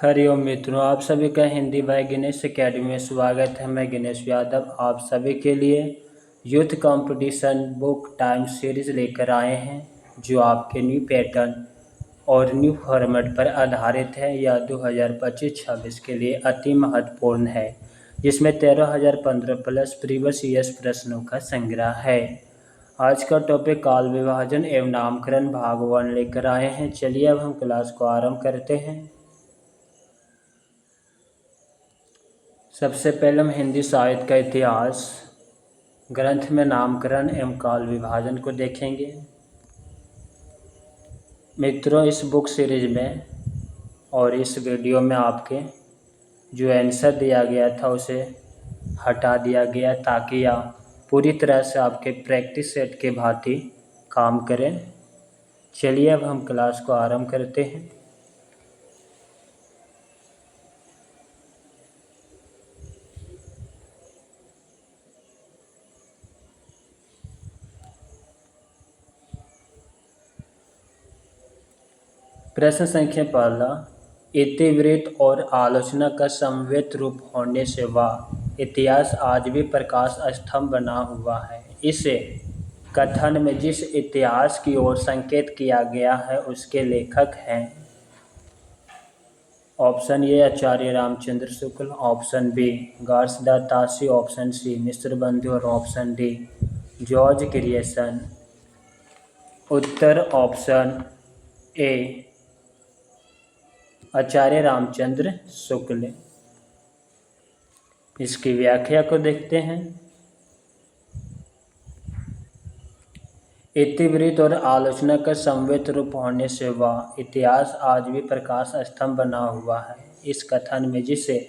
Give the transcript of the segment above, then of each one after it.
हरिओम मित्रों, आप सभी का हिंदी बाय गिनेश एकेडमी में स्वागत है। मैं गिनेश यादव आप सभी के लिए youth competition book time series लेकर आए हैं, जो आपके न्यू पैटर्न और न्यू फॉर्मेट पर आधारित है। यह 2025-26 के लिए अति महत्वपूर्ण है, जिसमें 13,015 प्लस प्रीवियस ईयर्स प्रश्नों का संग्रह है। आज का टॉपिक काल विभाजन एवं नामकरण भाग 1 लेकर आए हैं। चलिए अब हम क्लास को आरंभ करते हैं। सबसे पहले हम हिंदी साहित्य का इतिहास ग्रंथ में नामकरण एवं काल विभाजन को देखेंगे। मित्रों, इस बुक सीरीज में और इस वीडियो में आपके जो आंसर दिया गया था उसे हटा दिया गया, ताकि आप पूरी तरह से आपके प्रैक्टिस सेट के भांति काम करें। चलिए अब हम क्लास को आरंभ करते हैं। प्रश्न संख्या पहला, इतिवृत्त और आलोचना का समवेत रूप होने से वह इतिहास आज भी प्रकाश स्तंभ बना हुआ है। इस कथन में जिस इतिहास की ओर संकेत किया गया है उसके लेखक हैं। Option A Acharya Ramchandra Shukla, option B गार्सदास ताशी, ऑप्शन सी मिश्र बंधु और ऑप्शन डी जॉर्ज ग्रियर्सन। उत्तर ऑप्शन ए आचार्य रामचंद्र शुक्ल। इसकी व्याख्या को देखते हैं। इतिवृत्त और आलोचना का समवेत रूप होने से वह इतिहास आज भी प्रकाश स्तंभ बना हुआ है। इस कथन में जिसे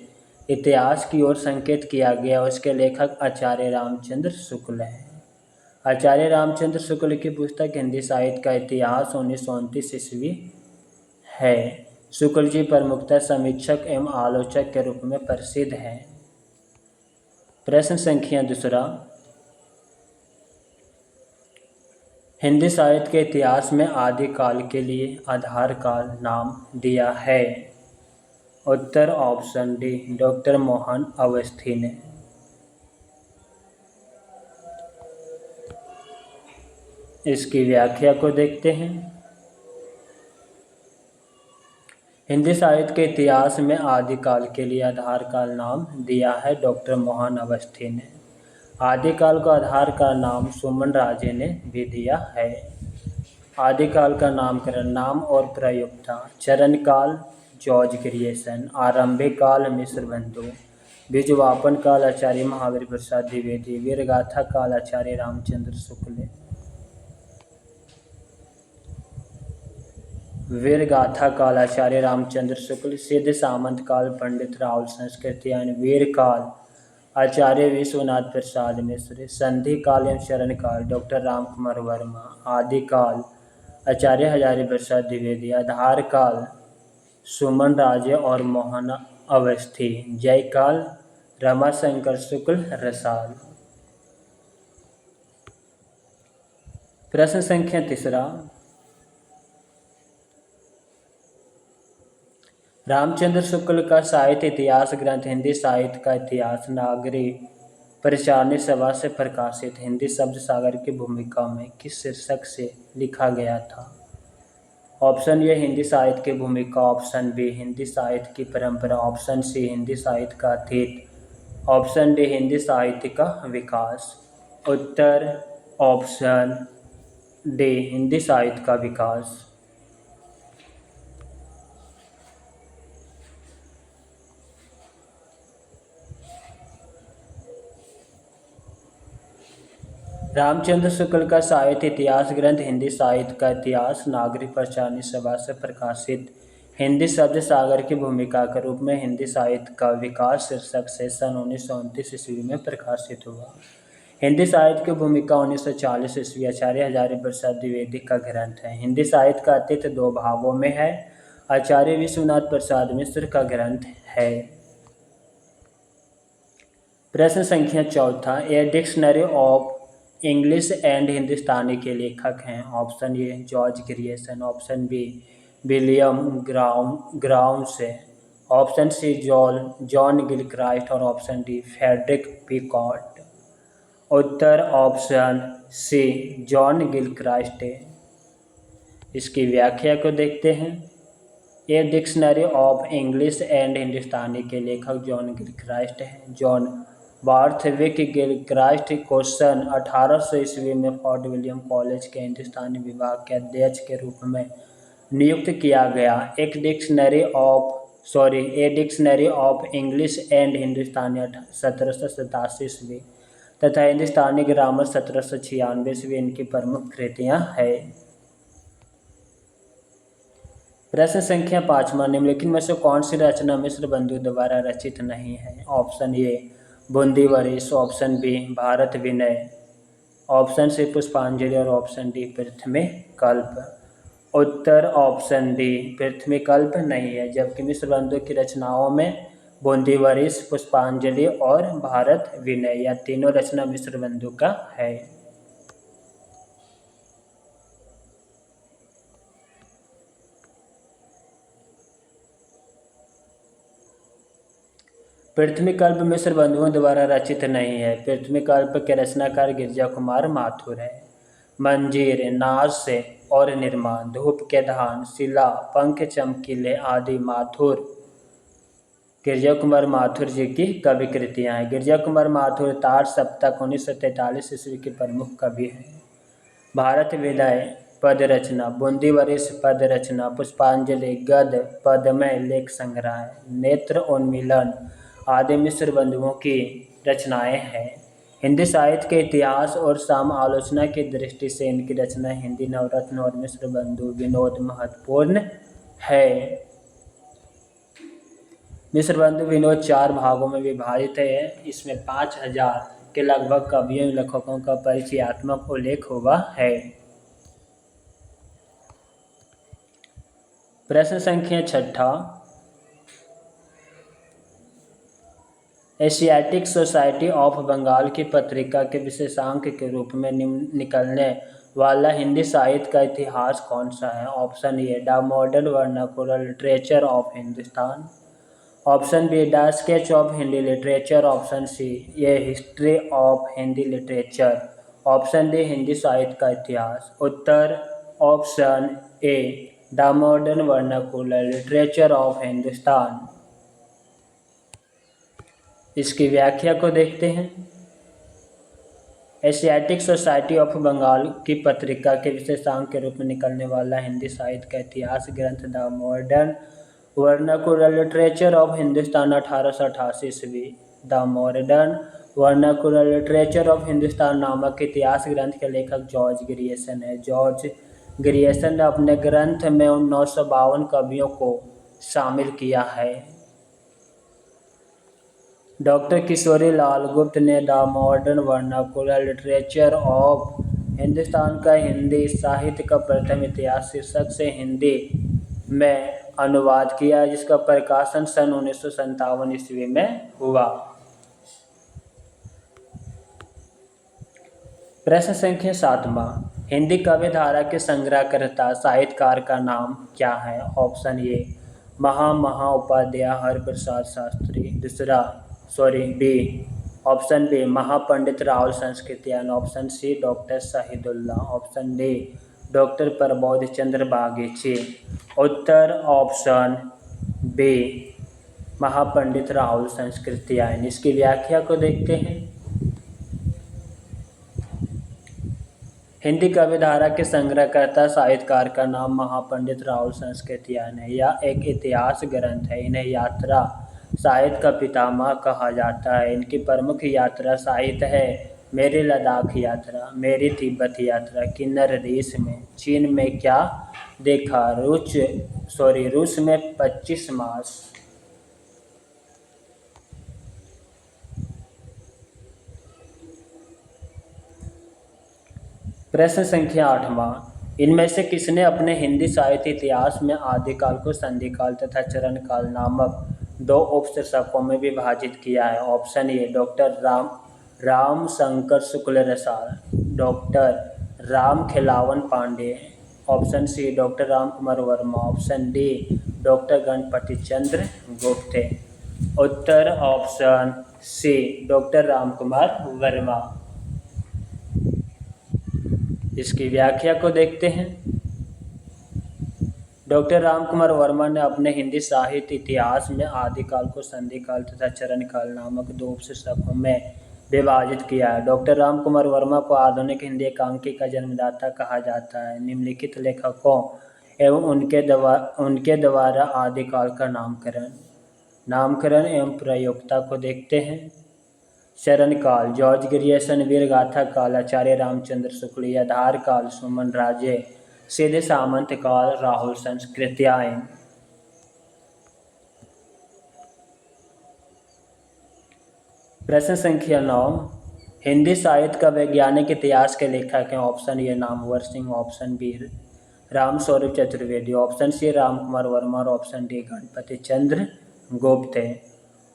इतिहास की ओर संकेत किया गया उसके लेखक आचार्य रामचंद्र शुक्ल हैं। आचार्य रामचंद्र शुक्ल की पुस्तक हिंदी साहित्य का इतिहास 1929 ईस्वी है। शुक्ल जी प्रमुखतः समीक्षक एवं आलोचक के रूप में प्रसिद्ध हैं। प्रश्न संख्या दूसरा, हिंदी साहित्य के इतिहास में आदि काल के लिए आधार काल नाम दिया है। उत्तर option D doctor Mohan Awasthi ने। इसकी व्याख्या को देखते हैं। हिंदी साहित्य के इतिहास में आदिकाल के लिए आधार काल नाम दिया है डॉक्टर मोहन अवस्थी ने। आदिकाल को आधार का नाम सुमन राजे ने भी दिया है। आदिकाल का नामकरण नाम और प्रयुक्ता: चरण काल जॉर्ज ग्रियर्सन, आरंभिक काल मिश्र बंधु, बीजवापन काल आचार्य महावीर प्रसाद द्विवेदी, वीरगाथा काल आचार्य रामचंद्र शुक्ल। वीरगाथा काल आचार्य रामचंद्र शुक्ल, सिद्ध सामंत काल पंडित राहुल संस्कृतियान, वीर काल आचार्य विश्वनाथ प्रसाद मिश्र, संधि काल एवं शरण काल डॉक्टर राम कुमार वर्मा, आदि काल आचार्य हजारी प्रसाद द्विवेदी, आधार काल सुमन राजे और मोहन अवस्थी, जय काल रमाशंकर शुक्ल रसाल। प्रश्न संख्या तीसरा, रामचंद्र शुक्ल का साहित्य इतिहास ग्रंथ हिंदी साहित्य का इतिहास नागरिक प्रचारणी सभा से प्रकाशित हिंदी शब्द सागर की भूमिका में किस शीर्षक से लिखा गया था? ऑप्शन ए हिंदी साहित्य की भूमिका, ऑप्शन बी हिंदी साहित्य की परंपरा, ऑप्शन सी हिंदी साहित्य का अतीत, ऑप्शन डी हिंदी साहित्य का विकास। उत्तर ऑप्शन डी हिंदी साहित्य का विकास। रामचंद्र शुक्ल का साहित्य इतिहास ग्रंथ हिंदी साहित्य का इतिहास नागरिक प्रचारणी सभा से प्रकाशित हिंदी शब्द सागर की भूमिका के रूप में हिंदी साहित्य का विकास शीर्षक से सन 1929 ईस्वी में प्रकाशित हुआ। हिंदी साहित्य की भूमिका 1940 ईस्वी आचार्य हजारी प्रसाद द्विवेदी का ग्रंथ है। हिंदी साहित्य का अतीत 2 भागों में है। आचार्य विश्वनाथ प्रसाद मिश्र का ग्रंथ है। प्रश्न संख्या चौथा, A dictionary of English and Hindustani के लेखक हैं। Option A George Grierson, option B William ग्राउम्स, ऑप्शन सी जॉन गिलक्राइस्ट और ऑप्शन डी फ्रेडरिक पिकॉट। उत्तर ऑप्शन सी जॉन गिलक्राइस्ट है। इसकी व्याख्या को देखते हैं। A dictionary of English and Hindustani के लेखक जॉन गिलक्राइस्ट हैं। जॉन वार्थविक गिलक्राइस्ट को सन 1800 ईस्वी में फोर्ट विलियम कॉलेज के हिंदुस्तानी विभाग के अध्यक्ष के रूप में नियुक्त किया गया। A dictionary of English and Hindustani 1787 ईस्वी तथा हिंदुस्तानी ग्रामर 1796 ईस्वी इनकी प्रमुख कृतियाँ हैं। प्रश्न संख्या 5वां, निम्नलिखित में से कौन सी रचना मिश्र बंधु द्वारा रचित नहीं है? ऑप्शन ए बूंदी वरिष्ठ, ऑप्शन बी भारत विनय, ऑप्शन सी पुष्पांजलि और ऑप्शन डी पृथ्वी कल्प। उत्तर ऑप्शन डी पृथ्वी कल्प नहीं है, जबकि मिश्र बंधु की रचनाओं में बूंदी वरिष्ठ, पुष्पांजलि और भारत विनय या तीनों रचना मिश्र बंधु का है। पृथ्वी कल्प मिश्र बंधुओं द्वारा रचित नहीं है। पृथ्वी कल्प के रचनाकार गिरजा कुमार माथुर है। मंजीर, नाश और निर्माण, धूप के धान, शिला, पंख चमकीले आदि माथुर गिरजा कुमार माथुर जी की कवि कृतियाँ हैं। गिरजा कुमार माथुर तार सप्तक 1943 ईस्वी के प्रमुख कवि हैं। भारत विनय पद रचना, बूंदी वरिष्ठ पद रचना, पुष्पांजलि गद्य पदमय लेख संग्रह, नेत्र उन्मीलन आदि मिश्र बंधुओं की रचनाएं हैं। हिंदी साहित्य के इतिहास और साम आलोचना की दृष्टि से इनकी रचना हिंदी नवरत्न और मिश्र बंधु विनोद महत्वपूर्ण है। मिश्र बंधु विनोद 4 भागों में विभाजित है। इसमें 5000 के लगभग कवियों लेखकों का परिचयात्मक उल्लेख हुआ है। प्रश्न संख्या 6, एशियाटिक सोसाइटी ऑफ बंगाल की पत्रिका के विशेषांक के रूप में निकलने वाला हिंदी साहित्य का इतिहास कौन सा है? Option A the modern vernacular literature of Hindustan, option B the sketch of Hindi literature, option C a history of Hindi literature, option D Hindi साहित्य का इतिहास। उत्तर option A the modern vernacular literature of Hindustan. इसकी व्याख्या को देखते हैं। एशियाटिक सोसाइटी ऑफ बंगाल की पत्रिका के विशेषांक के रूप में निकलने वाला हिंदी साहित्य का इतिहास ग्रंथ the modern vernacular literature of Hindustan 1888 ईस्वी। The modern vernacular literature of Hindustan नामक इतिहास ग्रंथ के लेखक जॉर्ज ग्रियर्सन है। जॉर्ज ग्रियर्सन ने अपने ग्रंथ में उन 952 कवियों को शामिल किया है। डॉक्टर किशोरी लाल गुप्त ने the modern vernacular literature of Hindustan का हिंदी साहित्य का प्रथम इतिहास शीर्षक से हिंदी में अनुवाद किया, जिसका प्रकाशन सन 1957 ईस्वी में हुआ। प्रश्न संख्या 7वां, हिंदी काव्य धारा के संग्रहकर्ता साहित्यकार का नाम क्या है? Option A Upadhyay Hariprasad Shastri, B option B Mahapandit Rahul Sankrityayan, option C doctor Shahidullah, option D doctor Prabodh Chandra Bagchi. उत्तर ऑप्शन बी महापंडित राहुल संस्कृतियान। इसकी व्याख्या को देखते हैं। हिंदी काव्य धारा के संग्रहकर्ता साहित्यकार का नाम महापंडित राहुल संस्कृतियान है। यह एक इतिहास ग्रंथ है। इन्हें यात्रा साहित्य का पितामह कहा जाता है। इनकी प्रमुख यात्रा साहित्य है मेरी लद्दाख यात्रा, मेरी तिब्बत यात्रा, किन्नर देश में, चीन में क्या देखा, रूस में 25 मास। प्रश्न संख्या 8वां, इनमें से किसने अपने हिंदी साहित्य इतिहास में आदिकाल को संधिकाल तथा चरणकाल नामक 2 उपशीर्षकों में विभाजित किया है? Option A doctor Ram Shankar Shukla Rasal, doctor Ram Khilawan Pandey, option C doctor Ram Kumar Verma, option D doctor Ganpati Chandra गुप्त। उत्तर option C doctor Ramkumar Verma. इसकी व्याख्या को देखते हैं। डॉक्टर रामकुमार वर्मा ने अपने हिंदी साहित्य इतिहास में आदिकाल को संधिकाल तथा चरणकाल नामक दो उपशकों में विभाजित किया है। डॉक्टर रामकुमार वर्मा को आधुनिक हिंदी एकांकी का जन्मदाता कहा जाता है। निम्नलिखित लेखकों एवं उनके द्वारा आदिकाल का नामकरण एवं प्रयोक्ता को देखते हैं। चरणकाल जॉर्ज ग्रियर्सन, वीरगाथा काल आचार्य रामचंद्र शुक्ल, आधार काल सुमन राजे, सीधे सामंत काल राहुल संस्कृत्यायन। प्रश्न संख्या 9, हिंदी साहित्य का वैज्ञानिक इतिहास के लेखक हैं। Option A Namvar Singh, option B Ramswaroop Chaturvedi, option C Ramkumar Verma और ऑप्शन डी गणपति चंद्र गुप्त।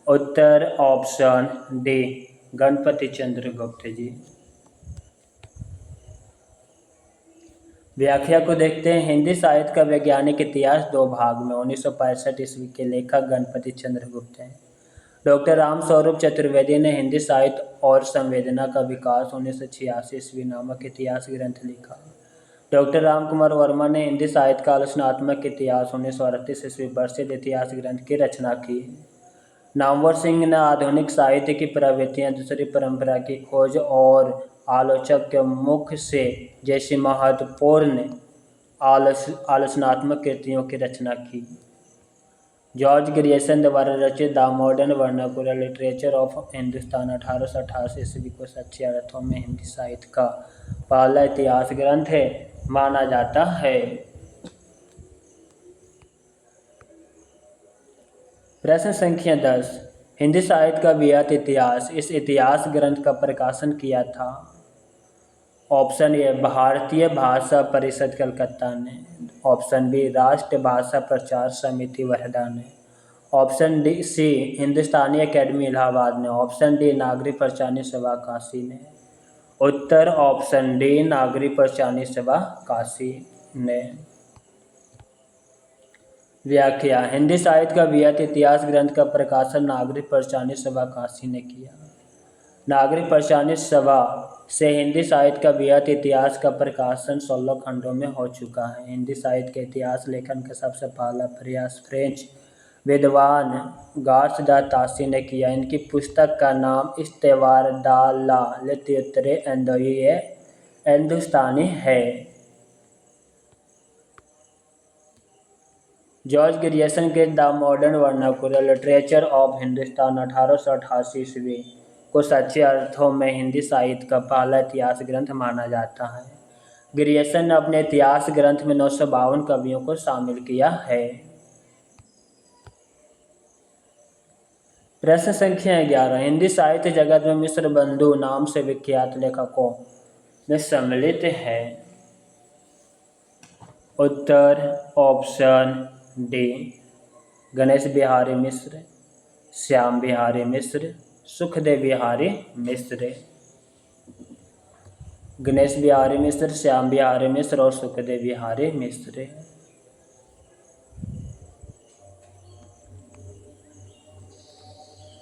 उत्तर ऑप्शन डी गणपति चंद्र गुप्त जी। व्याख्या को देखते हैं। हिंदी साहित्य का वैज्ञानिक इतिहास दो भाग में। 1965 ईस्वी के लेखक गणपति चंद्र गुप्त हैं। डॉक्टर रामस्वरूप चतुर्वेदी ने हिंदी साहित्य और संवेदना का विकास 1986 ईस्वी नामक इतिहास ग्रंथ लिखा। डॉक्टर रामकुमार वर्मा ने हिंदी साहित्य का आलोचनात्मक इतिहास 1938 ईस्वी प्रसिद्ध इतिहास ग्रंथ की रचना की। नामवर सिंह ने आधुनिक साहित्य की प्रवृत्तियां, दूसरी परंपरा की खोज और आलोचक के मुख से जैसी महत्वपूर्ण आलोचनात्मक कृतियों की रचना की। जॉर्ज ग्रियर्सन द्वारा रचित the modern vernacular literature of Hindustan 1888 ईस्वी को सच्चे अर्थों में हिंदी साहित्य का पहला इतिहास ग्रंथ माना जाता है। प्रश्न संख्या 10, हिंदी साहित्य का वृहत इतिहास। इस इतिहास ग्रंथ का प्रकाशन किया था। ऑप्शन ए भारतीय भाषा परिषद कलकत्ता ने, ऑप्शन बी राष्ट्रीय भाषा प्रचार समिति वर्धा ने, ऑप्शन डी सी हिंदुस्तानी अकेडमी इलाहाबाद ने, ऑप्शन डी नागरिक प्रचारणी सभा काशी ने। उत्तर ऑप्शन डी नागरिक प्रचारणी सभा काशी ने। व्याख्या, हिंदी साहित्य का वृहत इतिहास ग्रंथ का प्रकाशन नागरिक प्रचारणी सभा काशी ने किया। नागरिक प्रचारणी सभा से हिंदी साहित्य का वृहत इतिहास का प्रकाशन 16 खंडों में हो चुका है। हिंदी साहित्य के इतिहास लेखन का सबसे पहला प्रयास फ्रेंच विद्वान गार्थ द तासी ने किया। इनकी पुस्तक का नाम इस्तेवार द ला लिटरेचर हिंदुस्तानी है। जॉर्ज ग्रियर्सन के the modern vernacular literature of Hindustan 1888 ईस्वी को सच्चे अर्थों में हिंदी साहित्य का पहला इतिहास ग्रंथ माना जाता है। ग्रियर्सन ने अपने इतिहास ग्रंथ में 952 कवियों को शामिल किया है। प्रश्न संख्या 11, हिंदी साहित्य जगत में मिश्र बंधु नाम से विख्यात लेखकों में सम्मिलित है। उत्तर ऑप्शन डी गणेश बिहारी मिश्र, श्याम बिहारी मिश्र, सुखदेव बिहारी मिश्र। गणेश बिहारी मिश्र, श्याम बिहारी मिश्र और सुखदेव बिहारी मिश्र।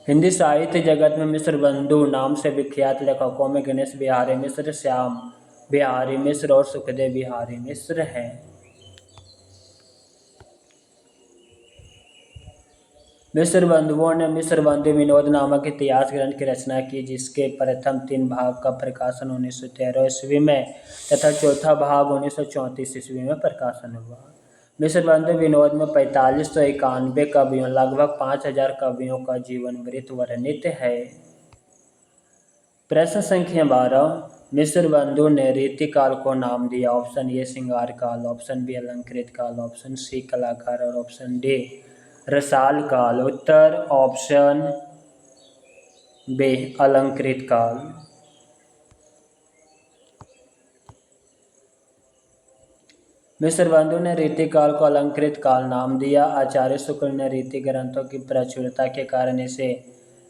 हिंदी साहित्य जगत में मिश्र बंधु नाम से विख्यात लेखकों में गणेश बिहारी मिश्र, श्याम बिहारी मिश्र और सुखदेव बिहारी मिश्र हैं। मिश्र बंधुओं ने मिश्र बंधु विनोद नामक इतिहास ग्रंथ की रचना की, जिसके प्रथम 3 भाग का प्रकाशन 1913 ईस्वी में तथा चौथा भाग 1934 ईस्वी में प्रकाशन हुआ। मिश्र बंधु विनोद में 4591 कवियों, लगभग 5000 कवियों का जीवन वृत्त वर्णित है। प्रश्न संख्या 12, मिश्र बंधु ने रीतिकाल को नाम दिया। ऑप्शन ए श्रृंगार काल, ऑप्शन बी अलंकृत काल, ऑप्शन सी कलाकार और ऑप्शन डी रसाल काल। उत्तर ऑप्शन बी अलंकृत काल। मिश्र बंधु ने रीति काल को अलंकृत काल नाम दिया। आचार्य शुक्ल ने रीति ग्रंथों की प्रचुरता के कारण इसे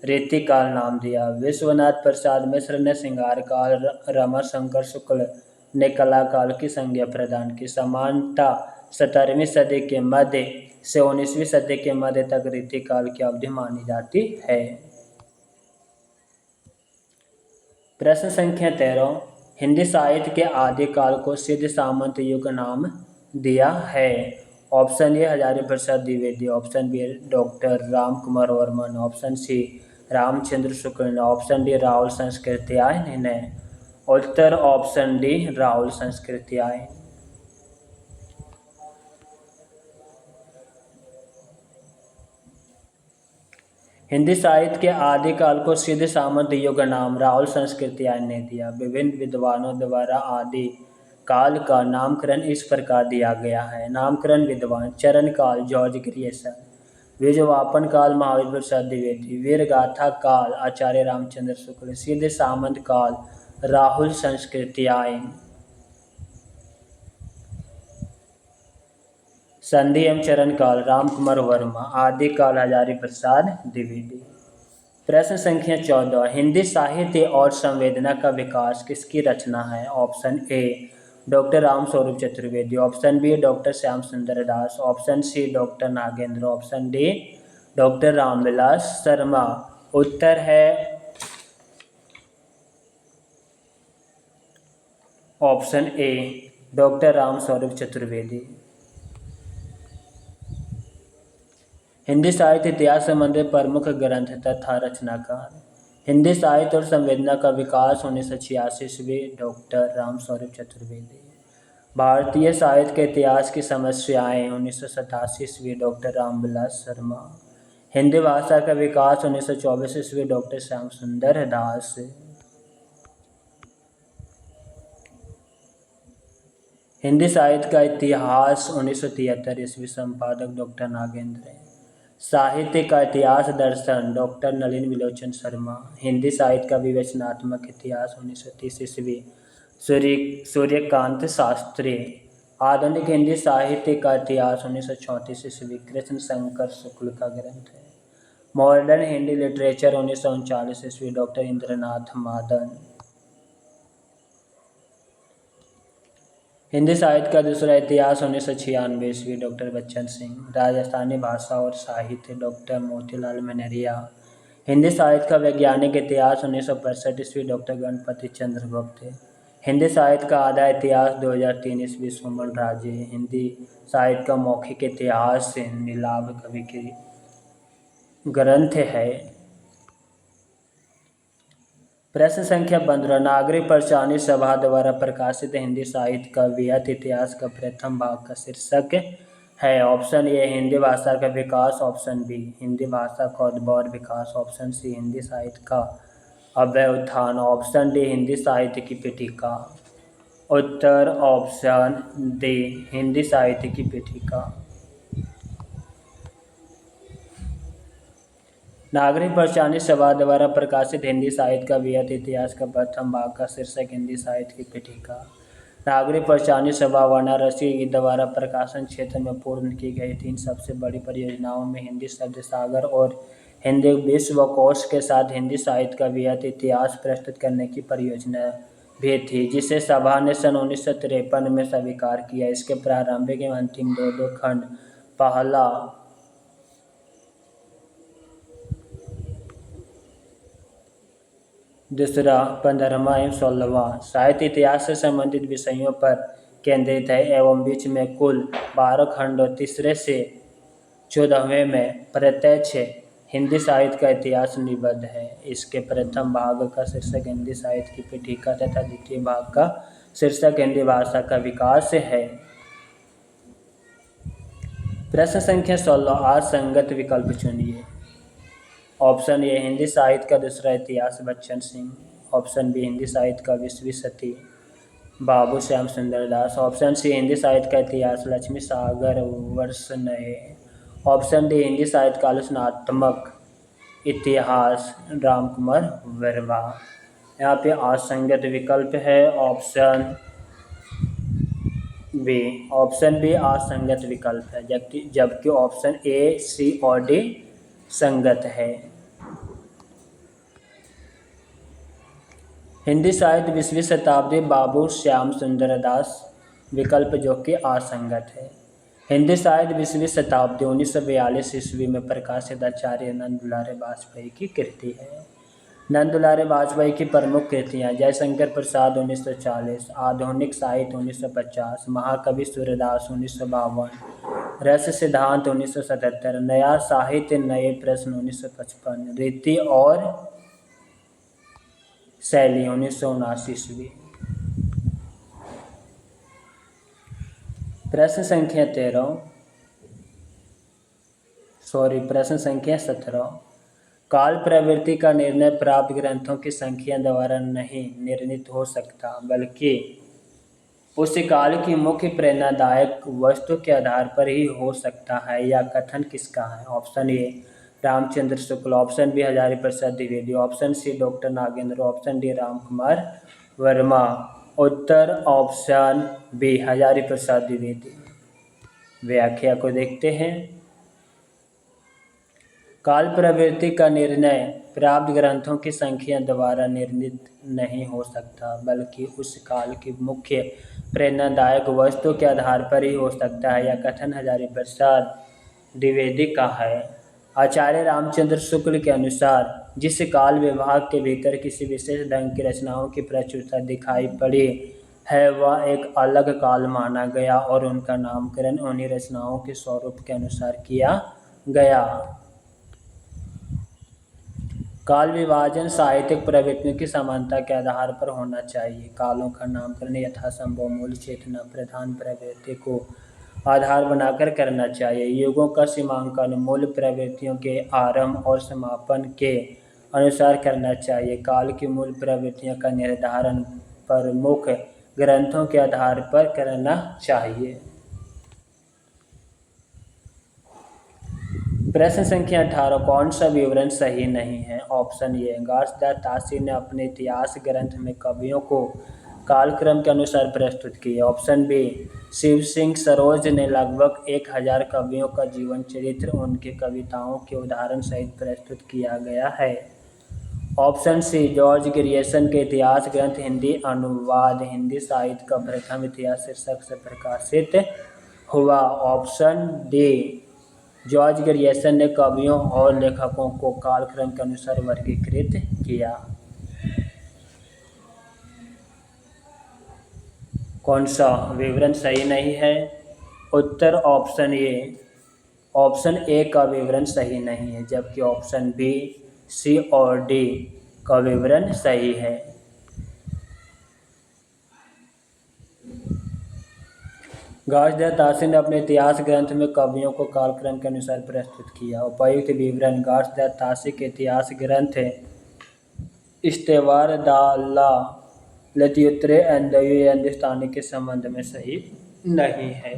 रीति काल नाम दिया। विश्वनाथ प्रसाद मिश्र ने श्रृंगार काल, रमाशंकर शुक्ल ने कला काल की संज्ञा प्रदान की। समानता 17वीं सदी के मध्य से 19वीं सदी के मध्य तक रीतिकाल की अवधि मानी जाती है। प्रश्न संख्या 13, हिंदी साहित्य के आदिकाल को सिद्ध सामंत युग नाम दिया है। Option A Hazari Prasad Dwivedi, option B doctor Ram Kumar Varman, option C Ramchandra Shukla, option D Rahul Sankrityayan है। उत्तर ऑप्शन डी राहुल संस्कृत्यायन। हिंदी साहित्य के आदिकाल को सिद्ध सामंत युग नाम राहुल संस्कृत्यायन ने दिया। विभिन्न विद्वानों द्वारा आदि काल का नामकरण इस प्रकार दिया गया है। नामकरण विद्वान: चरण काल जॉर्ज ग्रियर्सन, बीजवापन काल महावीर प्रसाद द्विवेदी, वीरगाथा काल आचार्य रामचंद्र शुक्ल, सिद्ध सामंत काल राहुल संस्कृत्यायन, संधि एवं चरण काल राम कुमार वर्मा, आदि काल हजारी प्रसाद द्विवेदी। प्रश्न संख्या 14, हिंदी साहित्य और संवेदना का विकास किसकी रचना है। Option A doctor Ram Swaroop Chaturvedi, option B doctor Shyam Sundar Das, option C doctor Nagendra, option D doctor Ramvilas Sharma. उत्तर है option A doctor Ram Swaroop Chaturvedi. Hindi साहित्य इतिहास संबंधित प्रमुख ग्रंथ तथा रचनाकार। हिंदी साहित्य और संवेदना का विकास 1986 ईस्वी डॉक्टर राम स्वरूप चतुर्वेदी। भारतीय साहित्य के इतिहास की समस्याएं 1987 ईस्वी डॉक्टर रामविलास शर्मा। हिंदी भाषा का विकास 1924 ईस्वी डॉक्टर श्याम सुंदर दास। हिंदी साहित्य का इतिहास 1973 ईस्वी संपादक डॉक्टर नागेंद्र। साहित्य का इतिहास दर्शन डॉक्टर नलिन विलोचन शर्मा। हिंदी साहित्य का विवेचनात्मक इतिहास 1930 ईस्वी सूर्यकांत शास्त्री। आधुनिक हिंदी साहित्य का इतिहास 1934 ईस्वी कृष्ण शंकर शुक्ल का ग्रंथ है। मॉडर्न हिंदी लिटरेचर 1939 ईस्वी डॉक्टर इंद्रनाथ मादन। हिंदी साहित्य का दूसरा इतिहास 1996 ईस्वी डॉक्टर बच्चन सिंह। राजस्थानी भाषा और साहित्य डॉक्टर मोतीलाल मनेरिया। हिंदी साहित्य का वैज्ञानिक इतिहास 1965 ईस्वी डॉक्टर गणपति चंद्र गुप्त। हिंदी साहित्य का आधा इतिहास 2003 ईस्वी सुमन राजे। हिंदी साहित्य का मौखिक इतिहास नीलाभ कवि के ग्रंथ है। प्रश्न संख्या 15, नागरिक प्रचारणी सभा द्वारा प्रकाशित हिंदी साहित्य का वृहत इतिहास का प्रथम भाग का शीर्षक है। ऑप्शन ए हिंदी भाषा का विकास, ऑप्शन बी हिंदी भाषा का उद्भव और विकास, ऑप्शन सी हिंदी साहित्य का अभ्युत्थान, ऑप्शन डी हिंदी साहित्य की पीठिका। उत्तर ऑप्शन डी हिंदी साहित्य की पीठिका। नागरिक प्रचारणी सभा द्वारा प्रकाशित हिंदी साहित्य का वृहत इतिहास का प्रथम भाग का शीर्षक हिंदी साहित्य की पीठिका। नागरिक प्रचारणी सभा वाराणसी द्वारा प्रकाशन क्षेत्र में पूर्ण की गई 3 सबसे बड़ी परियोजनाओं में हिंदी शब्द सागर और हिंदी विश्वकोश के साथ हिंदी साहित्य का वृहत इतिहास प्रस्तुत करने की परियोजना भी थी, जिसे सभा ने सन 1953 में स्वीकार किया। इसके प्रारंभिक एवं अंतिम दो खंड, पहला दूसरा 15वां एवं 16वां साहित्य इतिहास से संबंधित विषयों पर केंद्रित है एवं बीच में कुल 12 खंड और तीसरे से 14वें में प्रत्यक्ष हिंदी साहित्य का इतिहास निबद्ध है। इसके प्रथम भाग का शीर्षक हिंदी साहित्य की पीठिका तथा द्वितीय भाग का शीर्षक हिंदी भाषा का विकास है। प्रश्न संख्या 16, असंगत विकल्प चुनिए। ऑप्शन ए हिंदी साहित्य का दूसरा इतिहास बच्चन सिंह, ऑप्शन बी हिंदी साहित्य का 20वीं सदी बाबू श्याम सुंदर दास, ऑप्शन सी हिंदी साहित्य का इतिहास लक्ष्मी सागर वर्षनये, ऑप्शन डी हिंदी साहित्य का आलोचनात्मक इतिहास राम कुमार वर्मा। यहाँ पे असंगत विकल्प है ऑप्शन बी असंगत विकल्प है, जबकि ऑप्शन ए, सी और डी संगत है। हिंदी साहित्य 20वीं शताब्दी बाबू श्याम सुंदर दास, विकल्प जो कि असंगत है। हिंदी साहित्य 20वीं शताब्दी 1942 ईस्वी में प्रकाशित आचार्य नंद दुलारे वाजपेयी की कृति है। नंद दुलारे वाजपेयी की प्रमुख कृतियाँ: जयशंकर प्रसाद 1940, आधुनिक साहित्य 1950, महाकवि सूर्यदास 1952, रस सिद्धांत 1977, नया साहित्य नए प्रश्न 1955, रीति और शैली 1979 ईस्वी। प्रश्न संख्या 17। काल प्रवृत्ति का निर्णय प्राप्त ग्रंथों की संख्या द्वारा नहीं निर्णीत हो सकता, बल्कि उस काल की मुख्य प्रेरणादायक वस्तु के आधार पर ही हो सकता है। यह कथन किसका है? Option A Ramchandra Shukla, option B Hazari Prasad Dwivedi, option C doctor Nagendra, option D Ram Kumar Verma. उत्तर ऑप्शन बी हजारी प्रसाद द्विवेदी। व्याख्या को देखते हैं। काल प्रवृत्ति का निर्णय प्राप्त ग्रंथों की संख्या द्वारा निर्णीत नहीं हो सकता, बल्कि उस काल की मुख्य प्रेरणादायक वस्तु के आधार पर ही हो सकता है। यह कथन हजारी प्रसाद द्विवेदी का है। आचार्य रामचंद्र शुक्ल के अनुसार जिस काल विभाग के भीतर किसी विशेष ढंग की रचनाओं की प्रचुरता दिखाई पड़ी है, वह एक अलग काल माना गया और उनका नामकरण उन्हीं रचनाओं के स्वरूप के अनुसार किया गया। काल विभाजन साहित्यिक प्रवृत्तियों की समानता के आधार पर होना चाहिए। कालों का नामकरण यथासंभव मूल चेतना प्रधान प्रवृत्ति को आधार बनाकर करना चाहिए। युगों का सीमांकन मूल प्रवृत्तियों के आरंभ और समापन के अनुसार करना चाहिए। काल की मूल प्रवृत्तियों का निर्धारण प्रमुख ग्रंथों के आधार पर करना चाहिए। प्रश्न संख्या 18। कौन सा विवरण सही नहीं है? ऑप्शन ए घासदार तासी ने अपने इतिहास ग्रंथ में कवियों को कालक्रम के अनुसार प्रस्तुत किया। ऑप्शन बी शिव सिंह सरोज ने लगभग 1000 कवियों का जीवन चरित्र उनकी कविताओं के उदाहरण सहित प्रस्तुत किया गया है। ऑप्शन सी जॉर्ज ग्रियर्सन के इतिहास ग्रंथ हिंदी अनुवाद हिंदी साहित्य का प्रथम इतिहास शीर्षक से प्रकाशित हुआ। ऑप्शन डी जॉर्ज ग्रियर्सन ने कवियों और लेखकों को कालक्रम के अनुसार वर्गीकृत किया। कौन सा विवरण सही नहीं है? उत्तर ऑप्शन ए का विवरण सही नहीं है, जबकि ऑप्शन बी, सी और डी का विवरण सही है। घासदार तासी ने अपने इतिहास ग्रंथ में कवियों को कालक्रम के अनुसार प्रस्तुत किया। उपयुक्त विवरण घासदार तासी के इतिहास ग्रंथ इश्तेवार दाला लतियुत्रे एंदयु हिंदुस्तानी के संबंध में सही नहीं है।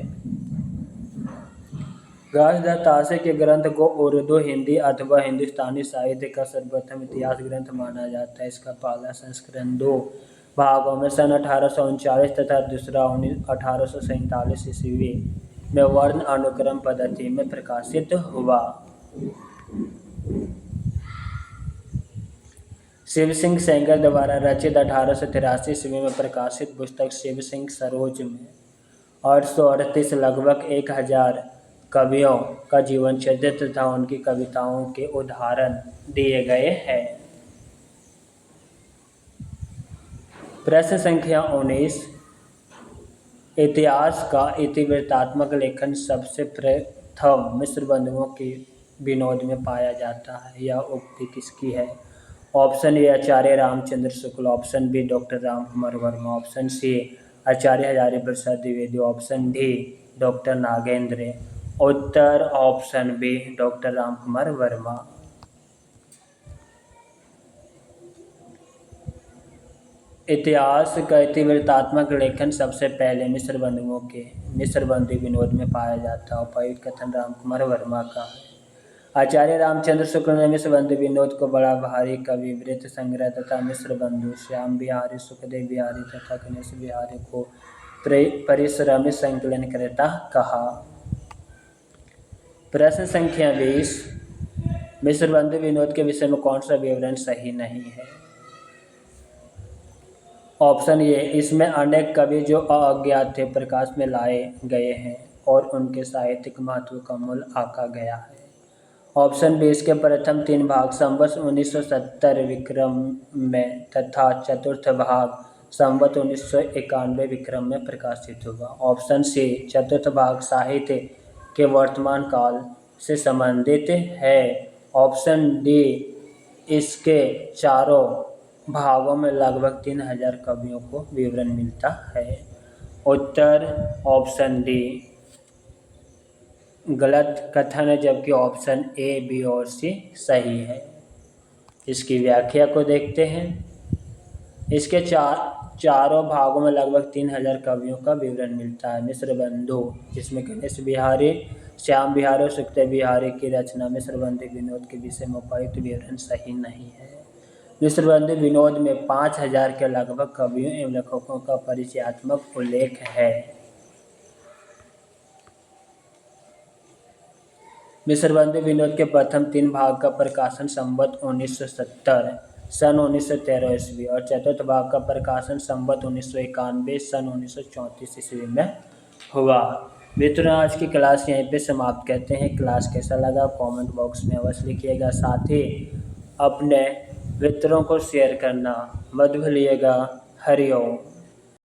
घासदार तासी के ग्रंथ को उर्दू, हिंदी अथवा हिंदुस्तानी साहित्य का सर्वप्रथम इतिहास ग्रंथ माना जाता है। इसका पहला संस्करण 2 भागों में सन 1839 तथा दूसरा 1847 ईस्वी में वर्ण अनुक्रम पद्धति में प्रकाशित हुआ। शिव सिंह सेंगर द्वारा रचित 1883 ईस्वी में प्रकाशित पुस्तक शिव सिंह सरोज में 838 लगभग 1000 कवियों का जीवन चरित्र तथा उनकी कविताओं के उदाहरण दिए गए हैं। प्रश्न संख्या 19। इतिहास का इतिवृत्तात्मक लेखन सबसे प्रथम मिस्र बंधुओं के विनोद में पाया जाता है। यह उक्ति किसकी है? Option A Acharya Ramchandra Shukla, option B doctor Ram Kumar Verma, option C Acharya Hazari Prasad Dwivedi, option D doctor Nagendra. उत्तर option B doctor Ram Kumar Verma. इतिहास का इतिवृत्तात्मक लेखन सबसे पहले मिस्र बंधु विनोद में पाया जाता है। उपयुक्त कथन राम कुमार वर्मा का है। आचार्य रामचंद्र शुक्ल ने मिस्र बंधु विनोद को बड़ा भारी कवि वृत्त संग्रह तथा मिस्र बंधु श्याम बिहारी, सुखदेव बिहारी तथा गणेश बिहारी को परिश्रमिक संकलनकर्ता कहा। प्रश्न संख्या 20। मिस्र बंधु विनोद के विषय में कौन सा विवरण सही नहीं है? ऑप्शन ए इसमें अनेक कवि जो अज्ञात थे प्रकाश में लाए गए हैं। और उनके साहित्यिक महत्व का मूल आंका गया है। ऑप्शन बी, इसके प्रथम 3 भाग संवत 1970 विक्रम में तथा चतुर्थ भाग संवत 1991 विक्रम में प्रकाशित हुआ। ऑप्शन सी, चतुर्थ भाग साहित्य के वर्तमान काल से संबंधित है। ऑप्शन डी, इसके चारों भागों में लगभग 3000 कवियों को विवरण मिलता है। उत्तर ऑप्शन डी गलत कथन है, जबकि ऑप्शन ए, बी और सी सही है। इसकी व्याख्या को देखते हैं। इसके चारों भागों में लगभग 3000 कवियों का विवरण मिलता है। मिश्र बंधु, जिसमें गणेश बिहारी, श्याम बिहारी और सुखदेव बिहारी की रचना मिश्र बंधु विनोद के विषय में उपयुक्त विवरण सही नहीं है। मिश्र बंधु विनोद में 5000 के लगभग कवियों एवं लेखकों का परिचयात्मक उल्लेख है। मिश्र बंधु विनोद के प्रथम 3 भाग का प्रकाशन संवत 1970 सन 1913 ईस्वी और चतुर्थ भाग का प्रकाशन संवत 1991 सन 1934 ईस्वी में हुआ। मित्रों, आज की क्लास यहीं पे समाप्त करते हैं। क्लास कैसा लगा कमेंट बॉक्स में अवश्य लिखिएगा। साथ ही अपने मित्रों को शेयर करना मत भूलिएगा। हरि ओम।